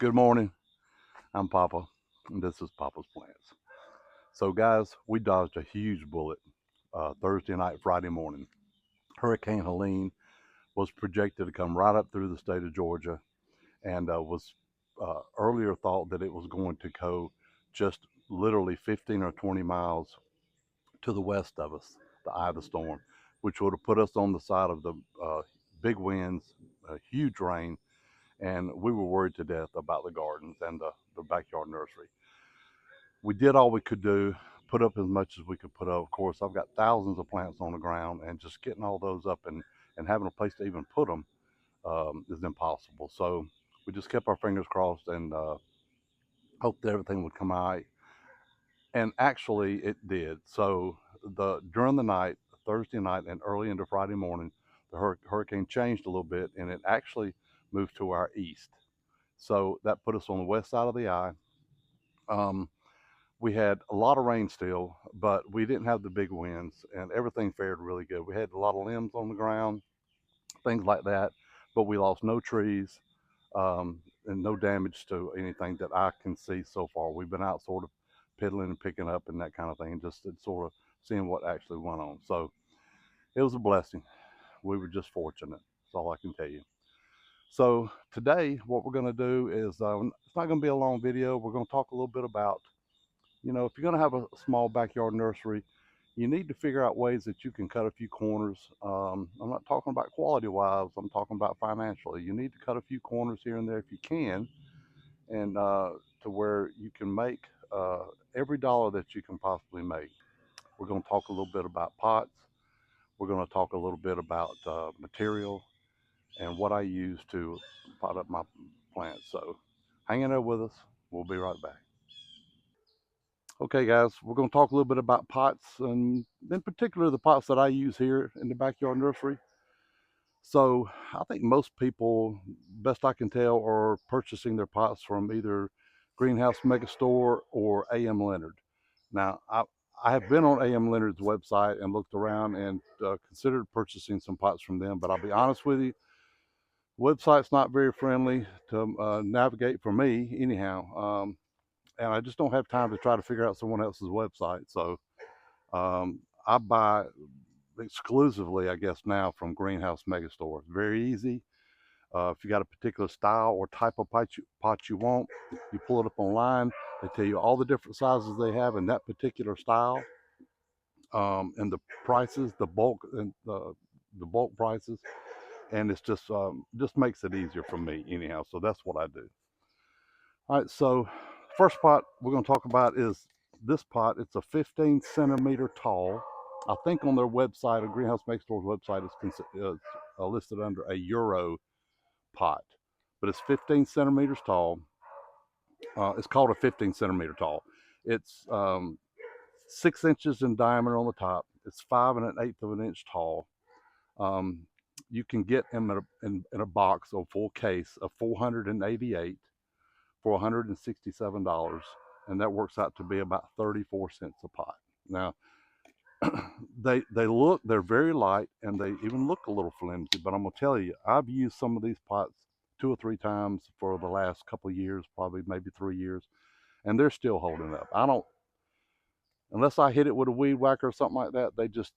Good morning. I'm Papa, and this is Papa's Plants. So, guys, we dodged a huge bullet Thursday night, Friday morning. Hurricane Helene was projected to come right up through the state of Georgia, and was earlier thought that it was going to go just literally 15 or 20 miles to the west of us, the eye of the storm, which would have put us on the side of the big winds, huge rain, and we were worried to death about the gardens and the backyard nursery. We did all we could do, put up as much as we could put up. Of course, I've got thousands of plants on the ground, and just getting all those up and having a place to even put them is impossible. So we just kept our fingers crossed and hoped that everything would come out. And actually, it did. So during the night, Thursday night and early into Friday morning, the hurricane changed a little bit, and it actually moved to our east. So that put us on the west side of the eye. Um, we had a lot of rain still, but we didn't have the big winds, and everything fared really good. We had a lot of limbs on the ground, things like that, but we lost no trees, and no damage to anything that I can see so far. We've been out sort of piddling and picking up and that kind of thing, just sort of seeing what actually went on. So it was a blessing. We were just fortunate. That's all I can tell you. So today, what we're going to do is, it's not going to be a long video. We're going to talk a little bit about, if you're going to have a small backyard nursery, you need to figure out ways that you can cut a few corners. I'm not talking about quality wise, I'm talking about financially. You need to cut a few corners here and there if you can, and to where you can make every dollar that you can possibly make. We're going to talk a little bit about pots. We're going to talk a little bit about material and what I use to pot up my plants. So hang in there with us. We'll be right back. Okay, guys, we're going to talk a little bit about pots, and in particular the pots that I use here in the backyard nursery. So I think most people, best I can tell, are purchasing their pots from either Greenhouse Megastore or AM Leonard. Now, I have been on AM Leonard's website and looked around and considered purchasing some pots from them, but I'll be honest with you, the website's not very friendly to navigate for me, anyhow. And I just don't have time to try to figure out someone else's website. So I buy exclusively, I guess, now from Greenhouse Megastore. Very easy. If you got a particular style or type of pot you want, you pull it up online. They tell you all the different sizes they have in that particular style, and the prices, the bulk and the bulk prices, and it's just makes it easier for me anyhow. So that's what I do. All right. So first pot we're going to talk about is this pot. It's a 15 centimeter tall. I think on their website, a Greenhouse Make Store's website, is listed under a Euro pot, but it's 15 centimeters tall. It's called a 15 centimeter tall. It's 6 inches in diameter on the top. It's 5 1/8 of an inch tall. Um, you can get them in a box or full case of 488 for $167, and that works out to be about 34 cents a pot. Now, they're very light, and they even look a little flimsy, but I'm gonna tell you, I've used some of these pots 2 or 3 times for the last couple of years, probably maybe 3 years, and they're still holding up. I don't Unless I hit it with a weed whacker or something like that, they just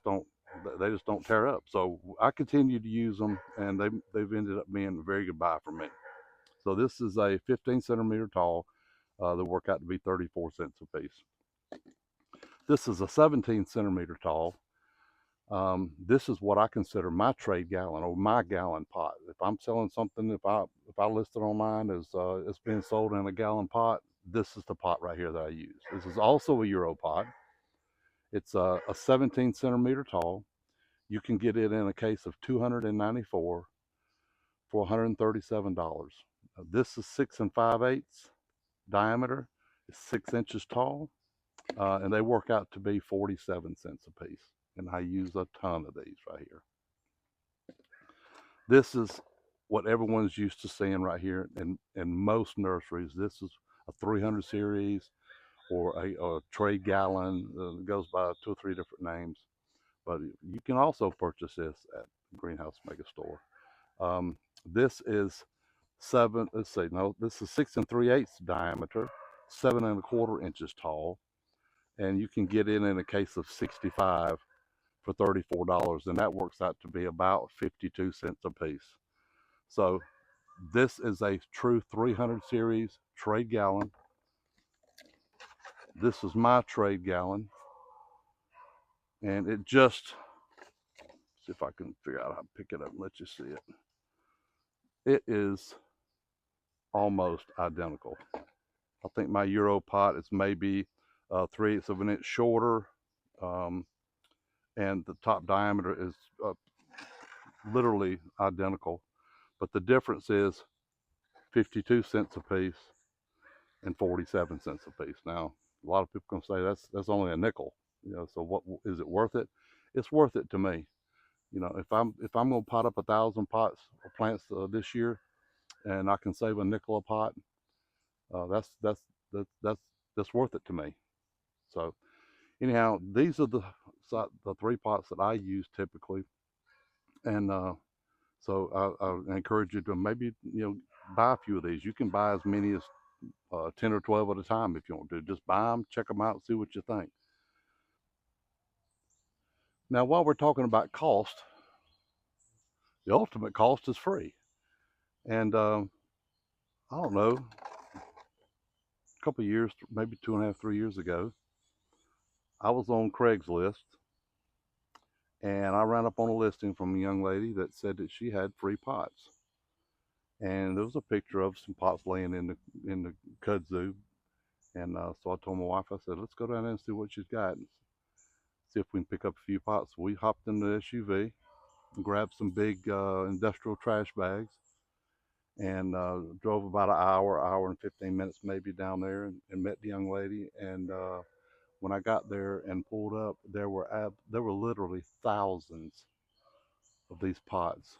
don't tear up. So I continue to use them, and they've ended up being a very good buy for me. So this is a 15 centimeter tall. They work out to be 34 cents a piece. This is a 17 centimeter tall. This is what I consider my trade gallon or my gallon pot. If I'm selling something, if I list it online as it's being sold in a gallon pot, this is the pot right here that I use. This is also a Euro pot. It's a 17 centimeter tall. You can get it in a case of 294 for $137. This is 6 5/8 diameter. It's 6 inches tall, and they work out to be 47 cents a piece. And I use a ton of these right here. This is what everyone's used to seeing right here in most nurseries. This is a 300 series or a trade gallon. It goes by 2 or 3 different names. But you can also purchase this at Greenhouse Megastore. This is seven. Let's see. No, this is 6 3/8 diameter, 7 1/4 inches tall, and you can get it in a case of 65 for $34, and that works out to be about 52 cents a piece. So this is a true 300 series trade gallon. This is my trade gallon, and it just, see if I can figure out how to pick it up and let you see it. It is almost identical. I think my Euro pot is maybe 3/8 of an inch shorter, um, and the top diameter is literally identical. But the difference is 52 cents a piece and 47 cents a piece. Now, a lot of people can say that's only a nickel. So what is it worth it? It's worth it to me. If I'm going to pot up 1,000 pots of plants this year, and I can save a nickel a pot, that's worth it to me. So anyhow, these are the three pots that I use typically, and so I encourage you to maybe buy a few of these. You can buy as many as 10 or 12 at a time if you want to. Just buy them, check them out, see what you think. Now, while we're talking about cost, the ultimate cost is free. And I don't know, a couple of years, maybe 2.5, 3 years ago, I was on Craigslist and I ran up on a listing from a young lady that said that she had free pots. And there was a picture of some pots laying in the kudzu. And so I told my wife, I said, let's go down there and see what she's got and see if we can pick up a few pots. So we hopped in the SUV, grabbed some big industrial trash bags, and drove about an hour and 15 minutes maybe down there, and met the young lady. And when I got there and pulled up, there were literally thousands of these pots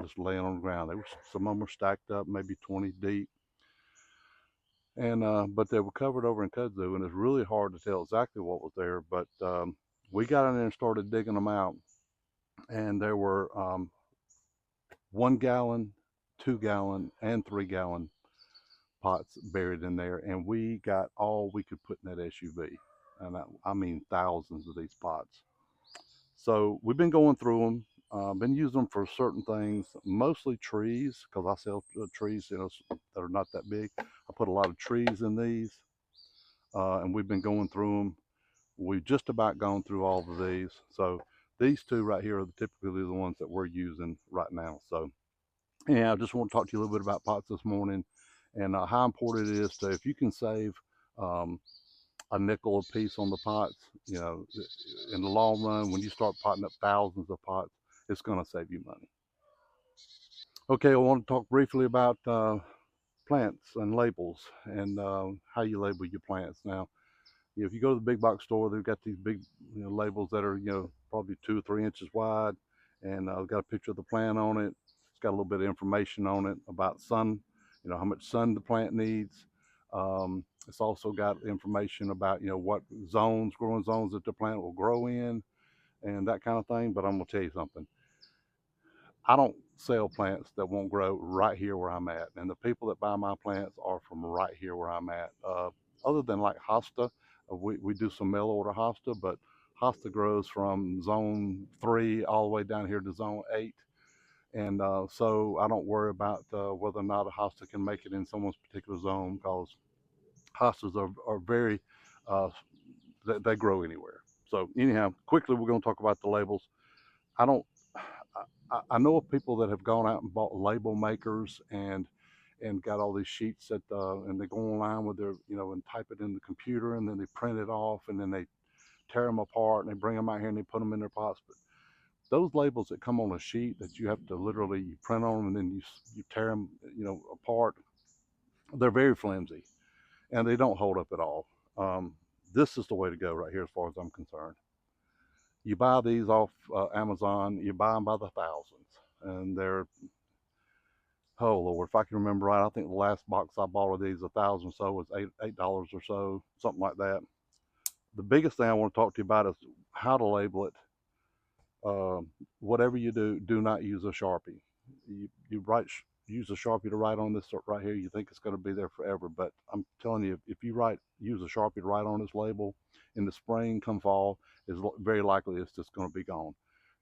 just laying on the ground. Some of them were stacked up, maybe 20 deep, and but they were covered over in kudzu, and it's really hard to tell exactly what was there. But we got in there and started digging them out, and there were 1 gallon, 2 gallon, and 3 gallon pots buried in there, and we got all we could put in that SUV, and I mean thousands of these pots. So we've been going through them, been using them for certain things, mostly trees, because I sell trees, that are not that big. I put a lot of trees in these, and we've been going through them. We've just about gone through all of these. So these two right here are typically the ones that we're using right now. So yeah, I just want to talk to you a little bit about pots this morning, and how important it is to, if you can save um, a nickel a piece on the pots, in the long run, when you start potting up thousands of pots, it's going to save you money. Okay, I want to talk briefly about plants and labels, and how you label your plants. Now, if you go to the big box store, they've got these big labels that are probably 2 or 3 inches wide, and got a picture of the plant on it. It's got a little bit of information on it about sun, how much sun the plant needs. It's also got information about what growing zones that the plant will grow in, and that kind of thing. But I'm gonna tell you something. I don't sell plants that won't grow right here where I'm at, and the people that buy my plants are from right here where I'm at. Other than like hosta, we do some mail order hosta, but hosta grows from zone 3 all the way down here to zone 8, and so I don't worry about whether or not a hosta can make it in someone's particular zone, because hostas are very they grow anywhere. So anyhow, quickly we're going to talk about the labels. I don't I know of people that have gone out and bought label makers and got all these sheets that and they go online with their and type it in the computer, and then they print it off, and then they tear them apart, and they bring them out here and they put them in their pots. But those labels that come on a sheet that you have to literally print on, and then you tear them apart, they're very flimsy and they don't hold up at all. This is the way to go right here as far as I'm concerned. You buy these off Amazon, you buy them by the thousands, and they're, oh Lord, if I can remember right, I think the last box I bought of these, 1,000 or so, was $8 or so, something like that. The biggest thing I want to talk to you about is how to label it. Whatever you do, do not use a Sharpie. You use a Sharpie to write on this right here, you think it's going to be there forever. But I'm telling you, if you use a Sharpie to write on this label in the spring, come fall, is very likely it's just going to be gone.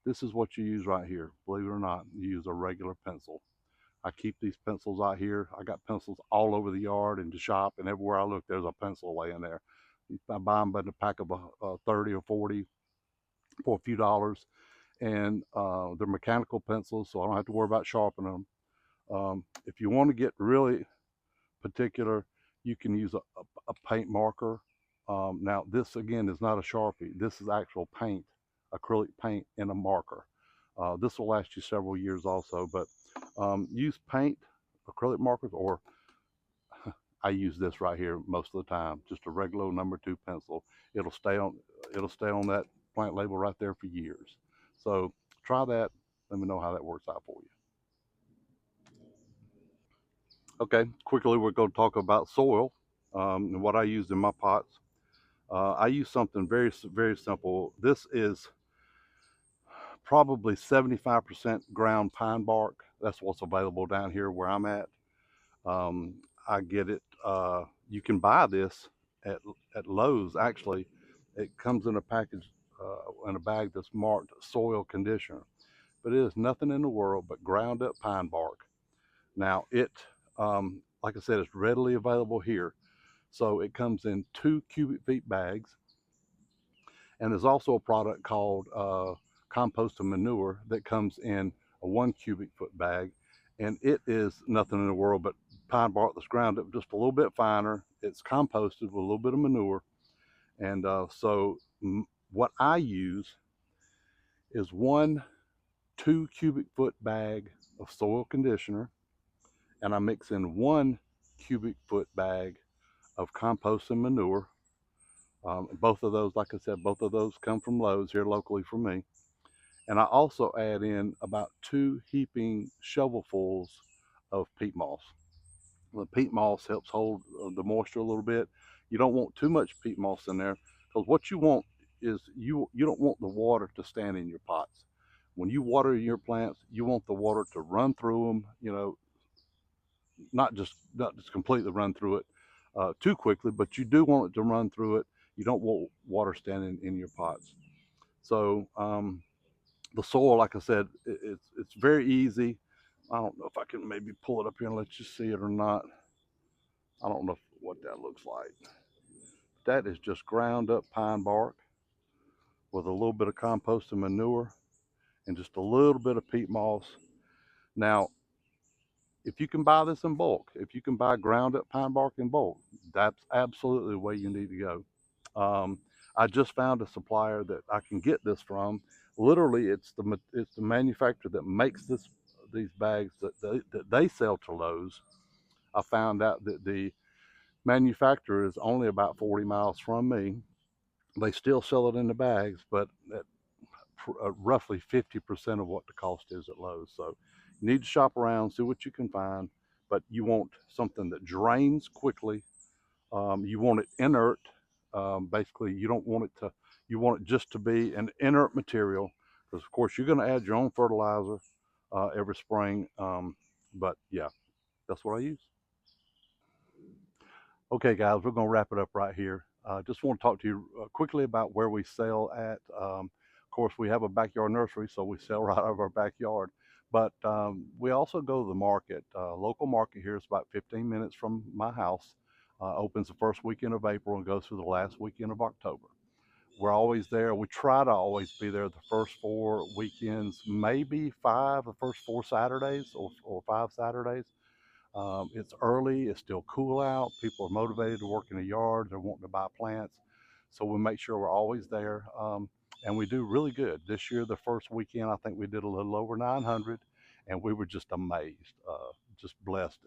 This is what you use right here. Believe it or not, you use a regular pencil. I keep these pencils out here. I got pencils all over the yard and the shop, and everywhere I look, there's a pencil laying there. I buy them by the pack of 30 or 40 for a few dollars, and they're mechanical pencils, so I don't have to worry about sharpening them. If you want to get really particular, you can use a paint marker. Now, this again is not a Sharpie. This is actual paint, acrylic paint in a marker. This will last you several years also, but use paint, acrylic markers, or I use this right here most of the time, just a regular number 2 pencil. It'll stay on, it'll stay on that plant label right there for years. So try that. Let me know how that works out for you. Okay, quickly we're going to talk about soil and what I use in my pots. I use something very simple. This is probably 75% ground pine bark. That's what's available down here where I'm at. Um, I get it. You can buy this at Lowe's. Actually, it comes in a package in a bag that's marked soil conditioner. But it is nothing in the world but ground up pine bark. Now like I said, it's readily available here. So it comes in 2 cubic feet bags, and there's also a product called compost and manure that comes in a 1 cubic foot bag, and it is nothing in the world but pine bark that's ground up just a little bit finer. It's composted with a little bit of manure, and what I use is 1 2 cubic foot bag of soil conditioner, and I mix in 1 cubic foot bag of compost and manure. Both of those, like I said, both of those come from Lowe's here locally for me. And I also add in about 2 heaping shovelfuls of peat moss. The peat moss helps hold the moisture a little bit. You don't want too much peat moss in there, because what you want is you don't want the water to stand in your pots. When you water your plants, you want the water to run through them. Not just completely run through it too quickly, but you do want it to run through it. You don't want water standing in your pots. So the soil, like I said, it's very easy. I don't know if I can maybe pull it up here and let you see it or not. I don't know what that looks like. That is just ground up pine bark with a little bit of compost and manure and just a little bit of peat moss. Now, if you can buy this in bulk, if you can buy ground up pine bark in bulk, that's absolutely the way you need to go. I just found a supplier that I can get this from. Literally, it's the manufacturer that makes these bags that they sell to Lowe's. I found out that the manufacturer is only about 40 miles from me. They still sell it in the bags, but at roughly 50% of what the cost is at Lowe's. So you need to shop around, see what you can find, but you want something that drains quickly. You want it inert. Basically, you don't want it to. You want it just to be an inert material, because of course you're going to add your own fertilizer every spring. But yeah, that's what I use. Okay, guys, we're going to wrap it up right here. Just want to talk to you quickly about where we sell at. Of course, we have a backyard nursery, so we sell right out of our backyard. But we also go to the market. Local market here is about 15 minutes from my house. Opens the first weekend of April and goes through the last weekend of October. We're always there. We try to always be there the first 4 weekends, maybe five, the first 4 Saturdays or 5 Saturdays. It's early, it's still cool out. People are motivated to work in the yard, they're wanting to buy plants. So we make sure we're always there. And we do really good. This year, the first weekend, I think we did a little over 900, and we were just amazed, just blessed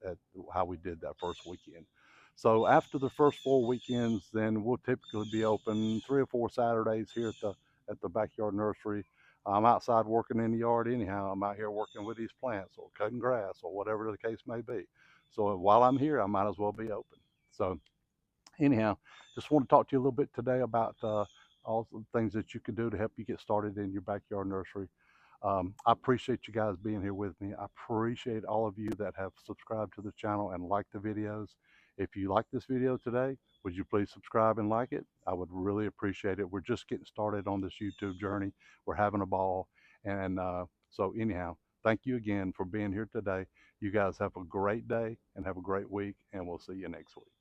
at how we did that first weekend. So after the first 4 weekends, then we'll typically be open 3 or 4 Saturdays here at the backyard nursery. I'm outside working in the yard anyhow. I'm out here working with these plants or cutting grass or whatever the case may be. So while I'm here, I might as well be open. So anyhow, just want to talk to you a little bit today about all the things that you can do to help you get started in your backyard nursery. I appreciate you guys being here with me. I appreciate all of you that have subscribed to the channel and liked the videos. If you like this video today, would you please subscribe and like it? I would really appreciate it. We're just getting started on this YouTube journey. We're having a ball. And so anyhow, thank you again for being here today. You guys have a great day and have a great week, and we'll see you next week.